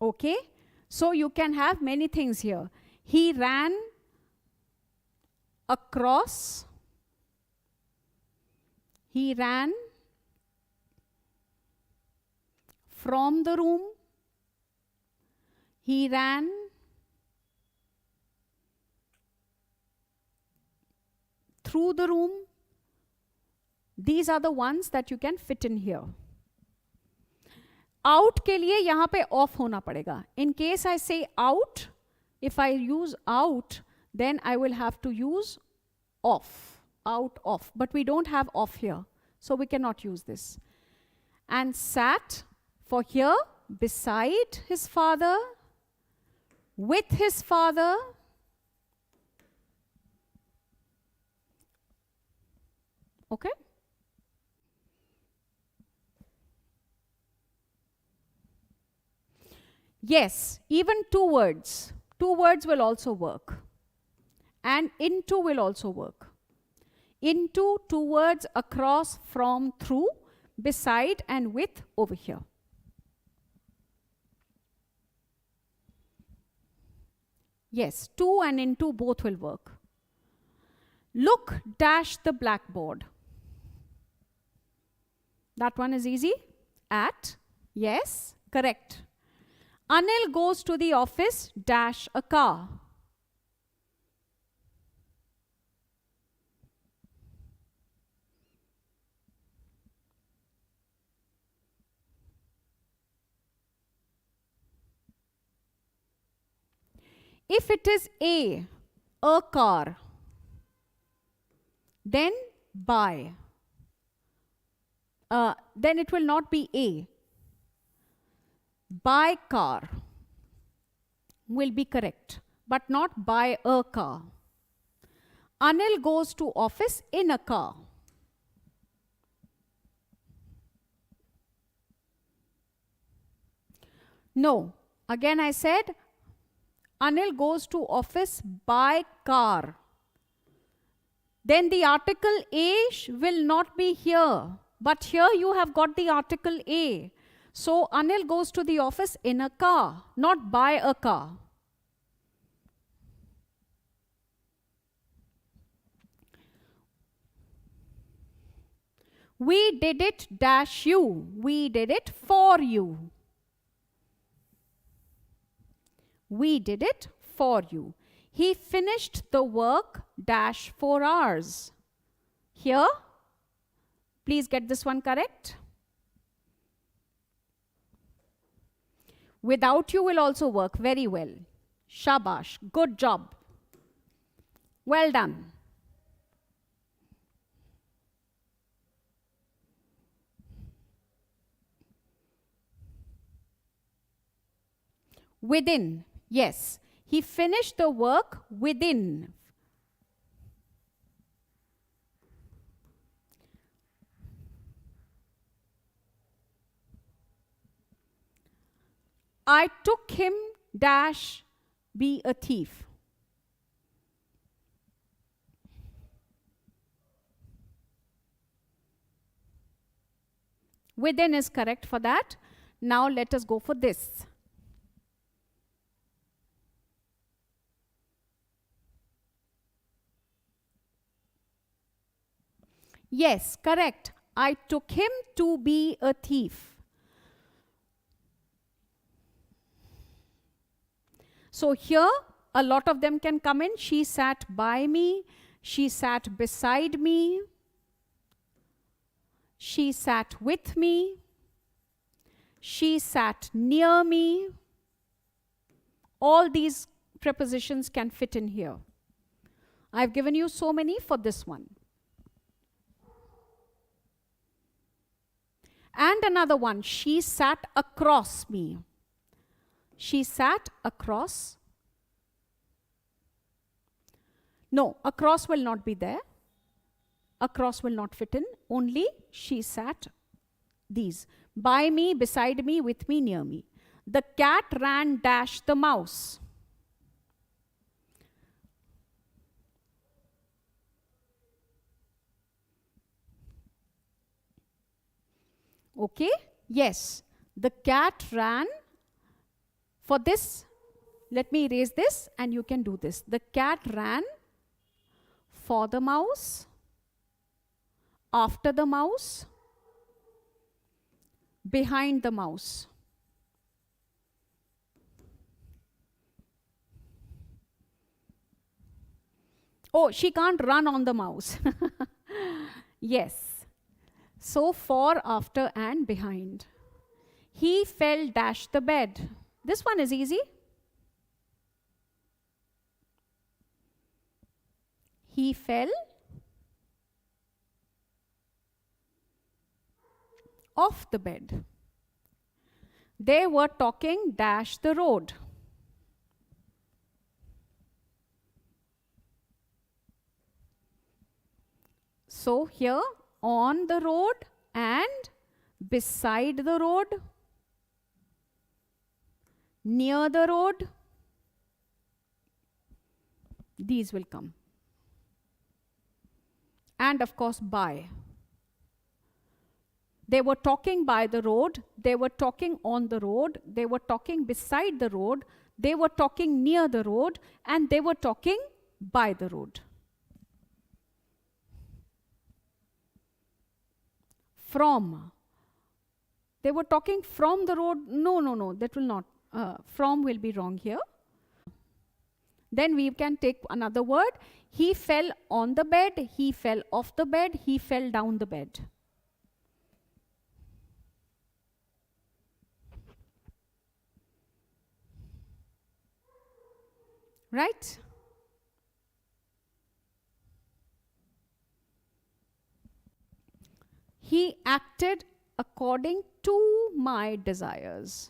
Speaker 1: Okay, so you can have many things here. He ran across. He ran from the room. He ran through the room. These are the ones that you can fit in here. Out के लिए यहाँ पे off होना पड़ेगा. In case I say out, if I use out, then I will have to use off. Out, off. But we don't have off here, so we cannot use this. And sat, for here, beside his father, with his father. Okay? Yes, even 2 words. 2 words will also work. And into will also work. Into, 2 words, across, from, through, beside, and with over here. Yes, to and into both will work. Look dash the blackboard. That one is easy. At, yes, correct. Anil goes to the office dash a car. If it is a car, then by. Then it will not be a. By car will be correct, but not by a car. Anil goes to office in a car. No, again I said, Anil goes to office by car. Then the article a will not be here. But here you have got the article a. So Anil goes to the office in a car, not by a car. We did it dash you. We did it for you. We did it for you. He finished the work dash 4 hours. Here, please get this one correct. Without you will also work very well. Shabash, good job. Well done. Within, yes. He finished the work within. I took him dash be a thief. Within is correct for that. Now let us go for this. Yes, correct. I took him to be a thief. So here, a lot of them can come in. She sat by me. She sat beside me. She sat with me. She sat near me. All these prepositions can fit in here. I've given you so many for this one. And another one, she sat across me. She sat across. No, across will not be there. Across will not fit in. Only she sat these. By me, beside me, with me, near me. The cat ran dash the mouse. Okay? Yes. The cat ran. For this, let me erase this and you can do this. The cat ran for the mouse, after the mouse, behind the mouse. Oh, she can't run on the mouse. Yes. So for, after and behind. He fell dash the bed. This one is easy. He fell off the bed. They were talking dash the road. So here, on the road and beside the road, near the road, these will come. And of course, by. They were talking by the road, they were talking on the road, they were talking beside the road, they were talking near the road, and they were talking by the road. From. They were talking from the road. No, that will not. From will be wrong here. Then we can take another word. He fell on the bed, he fell off the bed, he fell down the bed. Right? He acted according to my desires.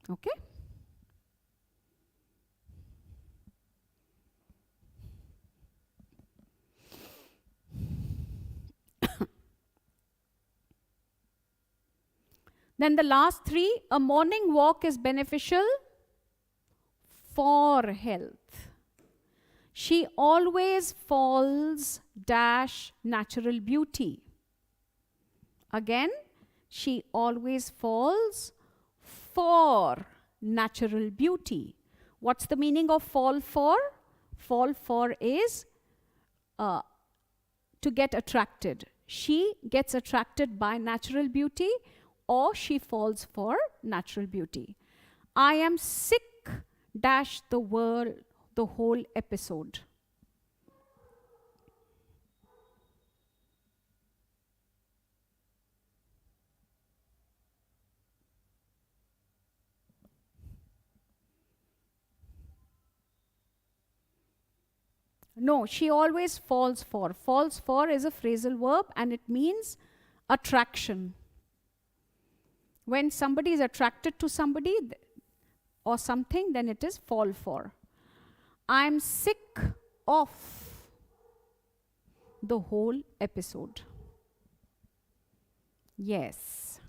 Speaker 1: Okay? Then the last three, a morning walk is beneficial for health. She always falls dash natural beauty. Again, she always falls for natural beauty. What's the meaning of fall for? Fall for is to get attracted. She gets attracted by natural beauty. or she falls for natural beauty. I am sick dash the whole episode. No, she always falls for. Falls for is a phrasal verb and it means attraction. When somebody is attracted to somebody or something, then it is fall for. I'm sick of the whole episode. Yes.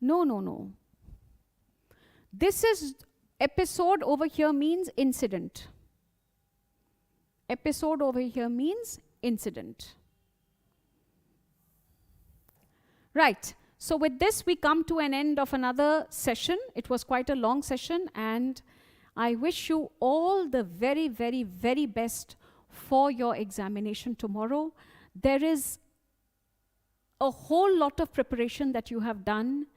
Speaker 1: No, no, no. This is episode over here means incident. Episode over here means incident. Right. So with this, we come to an end of another session. It was quite a long session, and I wish you all the very, very, very best for your examination tomorrow. There is a whole lot of preparation that you have done.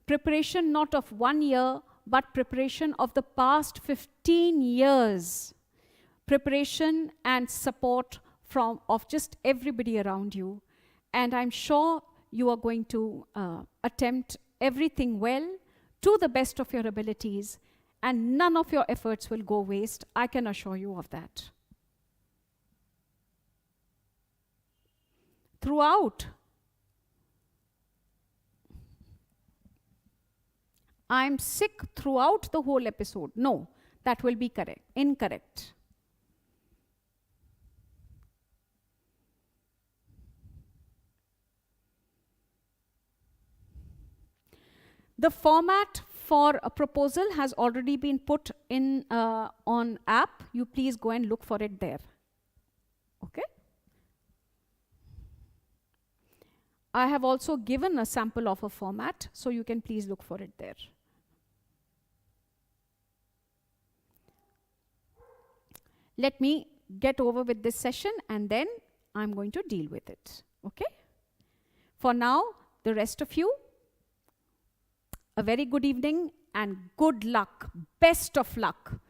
Speaker 1: Preparation not of 1 year, but preparation of the past 15 years. Preparation and support of just everybody around you. And I'm sure you are going to attempt everything well to the best of your abilities, and none of your efforts will go waste. I can assure you of that. Throughout, I'm sick throughout the whole episode. No, that will be correct. Incorrect. The format for a proposal has already been put in on app. You please go and look for it there. Okay? I have also given a sample of a format, so you can please look for it there. Let me get over with this session and then I'm going to deal with it. Okay? For now, the rest of you, a very good evening and good luck. Best of luck.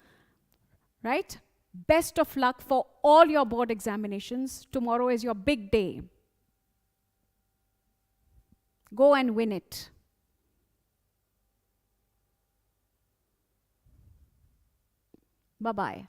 Speaker 1: Right? Best of luck for all your board examinations. Tomorrow is your big day. Go and win it. Bye-bye.